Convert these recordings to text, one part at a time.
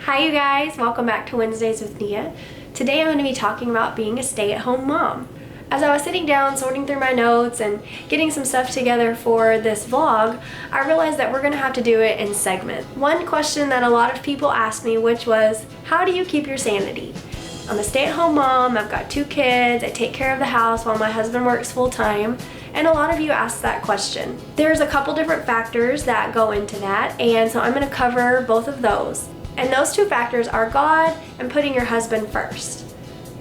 Hi you guys, welcome back to Wednesdays with Nia. Today I'm going to be talking about being a stay-at-home mom. As I was sitting down sorting through my notes and getting some stuff together for this vlog, I realized that we're going to have to do it in segments. One question that a lot of people asked me, which was, how do you keep your sanity? I'm a stay-at-home mom, I've got 2 kids, I take care of the house while my husband works full-time, and a lot of you asked that question. There's a couple different factors that go into that, and so I'm going to cover both of those. And those 2 factors are God and putting your husband first.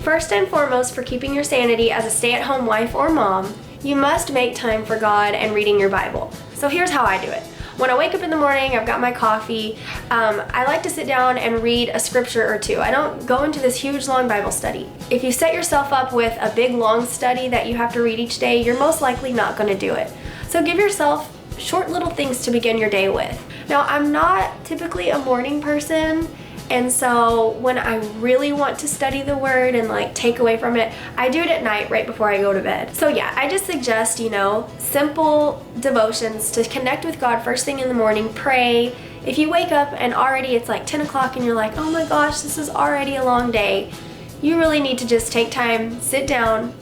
First and foremost, for keeping your sanity as a stay-at-home wife or mom, you must make time for God and reading your Bible. So here's how I do it. When I wake up in the morning, I've got my coffee, I like to sit down and read a scripture or 2. I don't go into this huge long Bible study. If you set yourself up with a big long study that you have to read each day, you're most likely not going to do it. So give yourself short little things to begin your day with. Now, I'm not typically a morning person, and so when I really want to study the word and like take away from it, I do it at night right before I go to bed. So yeah, I just suggest, simple devotions to connect with God first thing in the morning, pray. If you wake up and already it's like 10 o'clock and you're like, oh my gosh, this is already a long day, you really need to just take time, sit down,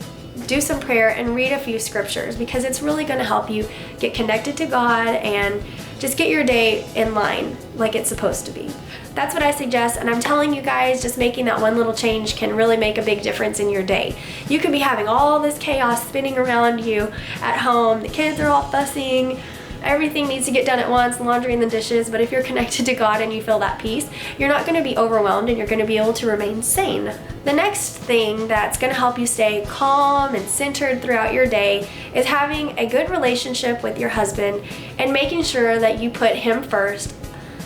do some prayer, and read a few scriptures, because it's really going to help you get connected to God and just get your day in line like it's supposed to be. That's what I suggest, and I'm telling you guys, just making that one little change can really make a big difference in your day. You could be having all this chaos spinning around you at home, the kids are all fussing, everything needs to get done at once, laundry and the dishes, but if you're connected to God and you feel that peace, you're not going to be overwhelmed and you're going to be able to remain sane. The next thing that's going to help you stay calm and centered throughout your day is having a good relationship with your husband and making sure that you put him first,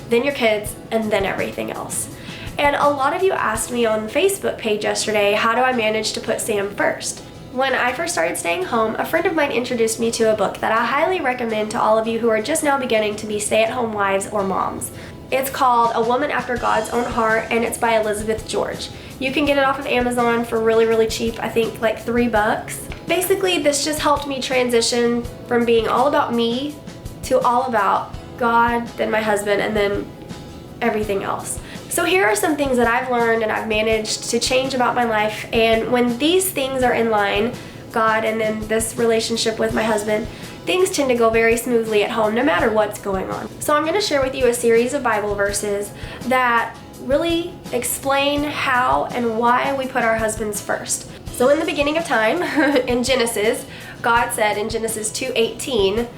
then your kids, and then everything else. And a lot of you asked me on the Facebook page yesterday, how do I manage to put Sam first? When I first started staying home, a friend of mine introduced me to a book that I highly recommend to all of you who are just now beginning to be stay-at-home wives or moms. It's called A Woman After God's Own Heart, and it's by Elizabeth George. You can get it off of Amazon for really, really cheap, I think like $3. Basically, this just helped me transition from being all about me to all about God, then my husband, and then everything else. So here are some things that I've learned and I've managed to change about my life, and when these things are in line, God and then this relationship with my husband, things tend to go very smoothly at home no matter what's going on. So I'm going to share with you a series of Bible verses that really explain how and why we put our husbands first. So in the beginning of time, in Genesis, God said in Genesis 2:18,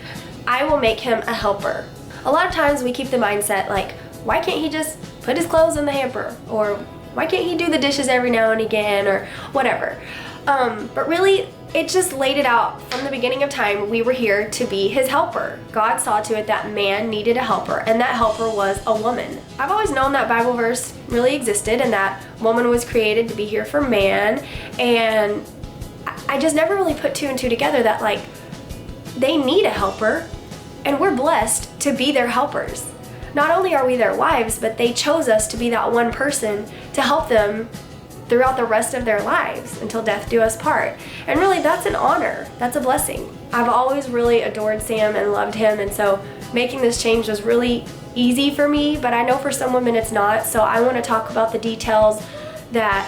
I will make him a helper. A lot of times we keep the mindset like, why can't he just put his clothes in the hamper? Or why can't he do the dishes every now and again, or whatever? But really, it just laid it out from the beginning of time. We were here to be his helper. God saw to it that man needed a helper, and that helper was a woman. I've always known that Bible verse really existed and that woman was created to be here for man, and I just never really put 2 and 2 together that like they need a helper, and we're blessed to be their helpers. Not only are we their wives, but they chose us to be that one person to help them throughout the rest of their lives until death do us part. And really, that's an honor. That's a blessing. I've always really adored Sam and loved him, and so making this change was really easy for me, but I know for some women it's not, so I want to talk about the details that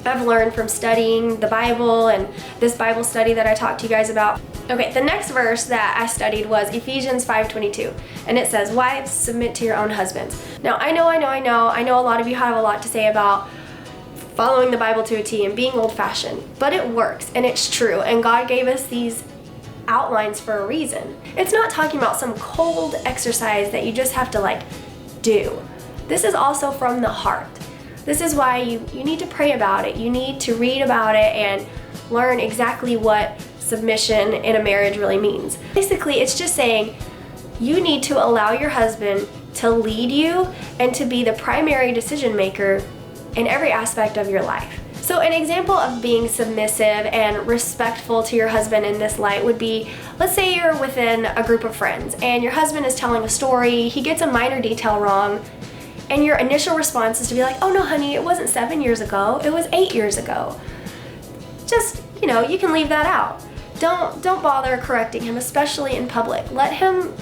I've learned from studying the Bible and this Bible study that I talked to you guys about. Okay, the next verse that I studied was Ephesians 5:22, and it says, wives, submit to your own husbands. Now, I know a lot of you have a lot to say about following the Bible to a T and being old-fashioned, but it works, and it's true, and God gave us these outlines for a reason. It's not talking about some cold exercise that you just have to like do. This is also from the heart. This is why you need to pray about it. You need to read about it and learn exactly what submission in a marriage really means. Basically, it's just saying you need to allow your husband to lead you and to be the primary decision maker in every aspect of your life. So an example of being submissive and respectful to your husband in this light would be, let's say you're within a group of friends and your husband is telling a story, he gets a minor detail wrong, and your initial response is to be like, oh no honey, it wasn't 7 years ago, it was 8 years ago. Just, you can leave that out. Don't bother correcting him, especially in public. Let him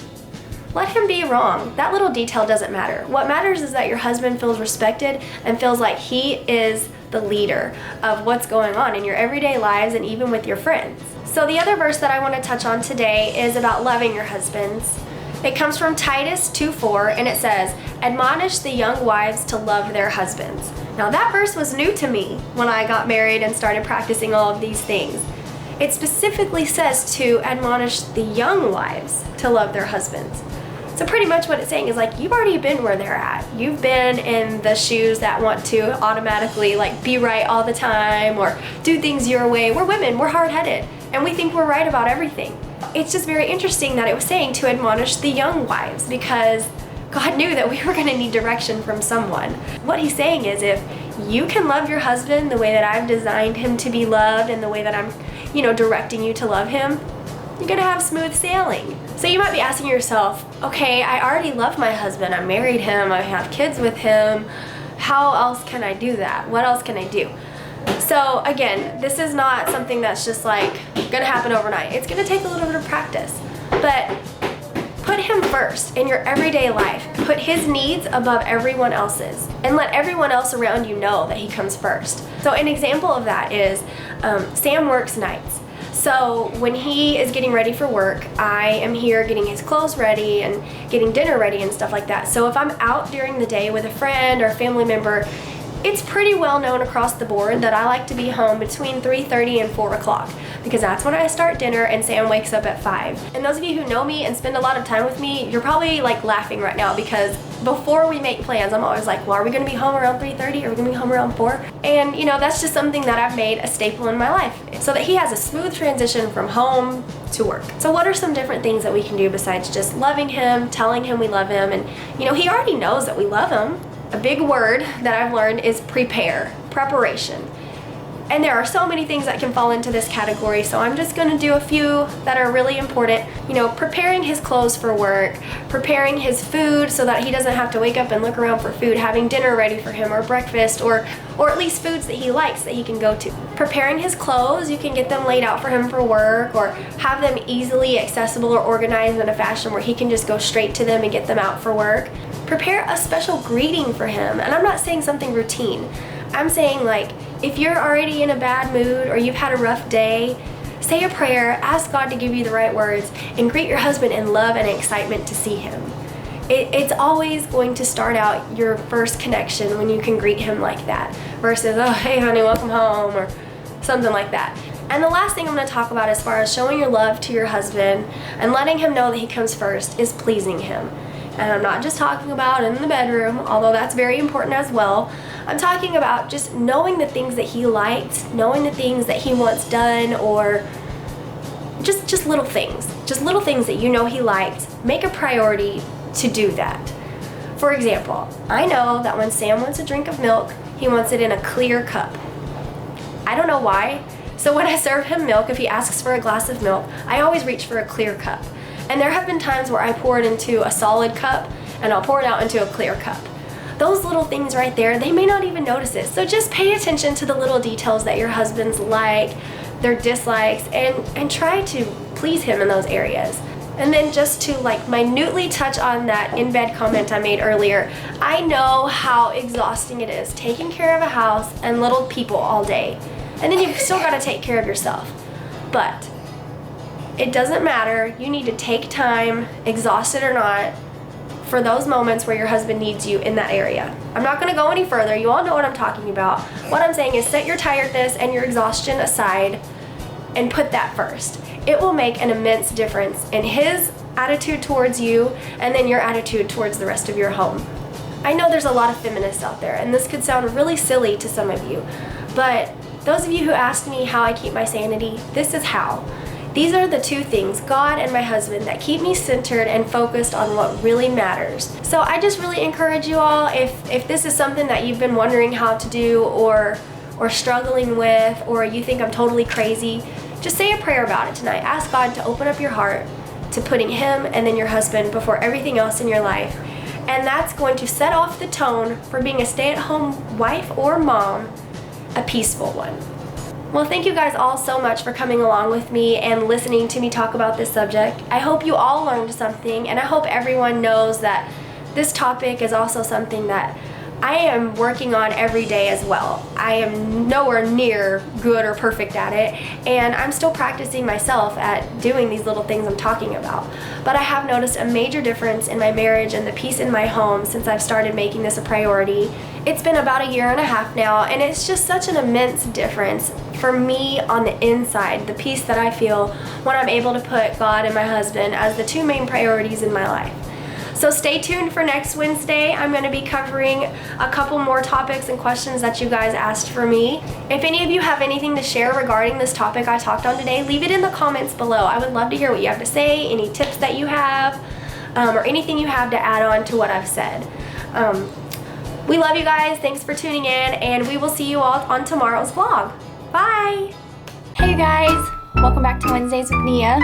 let him be wrong. That little detail doesn't matter. What matters is that your husband feels respected and feels like he is the leader of what's going on in your everyday lives and even with your friends. So the other verse that I want to touch on today is about loving your husbands. It comes from Titus 2:4, and it says, "Admonish the young wives to love their husbands." Now that verse was new to me when I got married and started practicing all of these things. It specifically says to admonish the young wives to love their husbands. So pretty much what it's saying is like, you've already been where they're at. You've been in the shoes that want to automatically like be right all the time or do things your way. We're women, we're hard-headed, and we think we're right about everything. It's just very interesting that it was saying to admonish the young wives because God knew that we were going to need direction from someone. What he's saying is if you can love your husband the way that I've designed him to be loved and the way that I'm, directing you to love him, you're going to have smooth sailing. So you might be asking yourself, okay, I already love my husband. I married him. I have kids with him. How else can I do that? What else can I do? So again, this is not something that's just like gonna happen overnight. It's gonna take a little bit of practice, but put him first in your everyday life. Put his needs above everyone else's and let everyone else around you know that he comes first. So an example of that is Sam works nights. So when he is getting ready for work, I am here getting his clothes ready and getting dinner ready and stuff like that. So if I'm out during the day with a friend or a family member, it's pretty well known across the board that I like to be home between 3:30 and 4 o'clock because that's when I start dinner and Sam wakes up at 5. And those of you who know me and spend a lot of time with me, you're probably like laughing right now because before we make plans, I'm always like, well, are we gonna be home around 3:30? Are we gonna be home around 4? And that's just something that I've made a staple in my life so that he has a smooth transition from home to work. So what are some different things that we can do besides just loving him, telling him we love him, and he already knows that we love him. A big word that I've learned is preparation. And there are so many things that can fall into this category, so I'm just gonna do a few that are really important. Preparing his clothes for work, preparing his food so that he doesn't have to wake up and look around for food, having dinner ready for him or breakfast or at least foods that he likes that he can go to. Preparing his clothes, you can get them laid out for him for work or have them easily accessible or organized in a fashion where he can just go straight to them and get them out for work. Prepare a special greeting for him, and I'm not saying something routine. I'm saying like, if you're already in a bad mood or you've had a rough day, say a prayer, ask God to give you the right words, and greet your husband in love and excitement to see him. It's always going to start out your first connection when you can greet him like that versus, oh, hey honey, welcome home, or something like that. And the last thing I'm going to talk about as far as showing your love to your husband and letting him know that he comes first is pleasing him. And I'm not just talking about in the bedroom, although that's very important as well. I'm talking about just knowing the things that he liked, knowing the things that he wants done, or just little things. Just little things that he liked. Make a priority to do that. For example, I know that when Sam wants a drink of milk, he wants it in a clear cup. I don't know why. So when I serve him milk, if he asks for a glass of milk, I always reach for a clear cup. And there have been times where I pour it into a solid cup and I'll pour it out into a clear cup. Those little things right there, they may not even notice it. So just pay attention to the little details that your husband's like, their dislikes, and try to please him in those areas. And then just to like minutely touch on that in bed comment I made earlier, I know how exhausting it is taking care of a house and little people all day. And then you've still got to take care of yourself. But it doesn't matter. You need to take time, exhausted or not, for those moments where your husband needs you in that area. I'm not going to go any further. You all know what I'm talking about. What I'm saying is set your tiredness and your exhaustion aside and put that first. It will make an immense difference in his attitude towards you and then your attitude towards the rest of your home. I know there's a lot of feminists out there, and this could sound really silly to some of you, but those of you who asked me how I keep my sanity, this is how. These are the two things, God and my husband, that keep me centered and focused on what really matters. So I just really encourage you all, if this is something that you've been wondering how to do or struggling with, or you think I'm totally crazy, just say a prayer about it tonight. Ask God to open up your heart to putting him and then your husband before everything else in your life. And that's going to set off the tone for being a stay-at-home wife or mom, a peaceful one. Well, thank you guys all so much for coming along with me and listening to me talk about this subject. I hope you all learned something, and I hope everyone knows that this topic is also something that I am working on every day as well. I am nowhere near good or perfect at it, and I'm still practicing myself at doing these little things I'm talking about. But I have noticed a major difference in my marriage and the peace in my home since I've started making this a priority. It's been about a year and a half now, and it's just such an immense difference for me on the inside, the peace that I feel when I'm able to put God and my husband as the two main priorities in my life. So stay tuned for next Wednesday. I'm going to be covering a couple more topics and questions that you guys asked for me. If any of you have anything to share regarding this topic I talked on today, leave it in the comments below. I would love to hear what you have to say, any tips that you have, or anything you have to add on to what I've said. We love you guys. Thanks for tuning in, and we will see you all on tomorrow's vlog. Bye! Hey guys, welcome back to Wednesdays with Nia.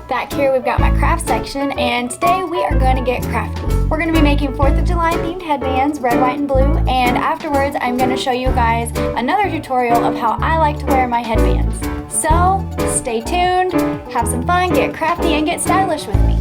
Back here we've got my craft section, and today we are going to get crafty. We're going to be making 4th of July themed headbands, red, white, and blue, and afterwards I'm going to show you guys another tutorial of how I like to wear my headbands. So stay tuned, have some fun, get crafty, and get stylish with me.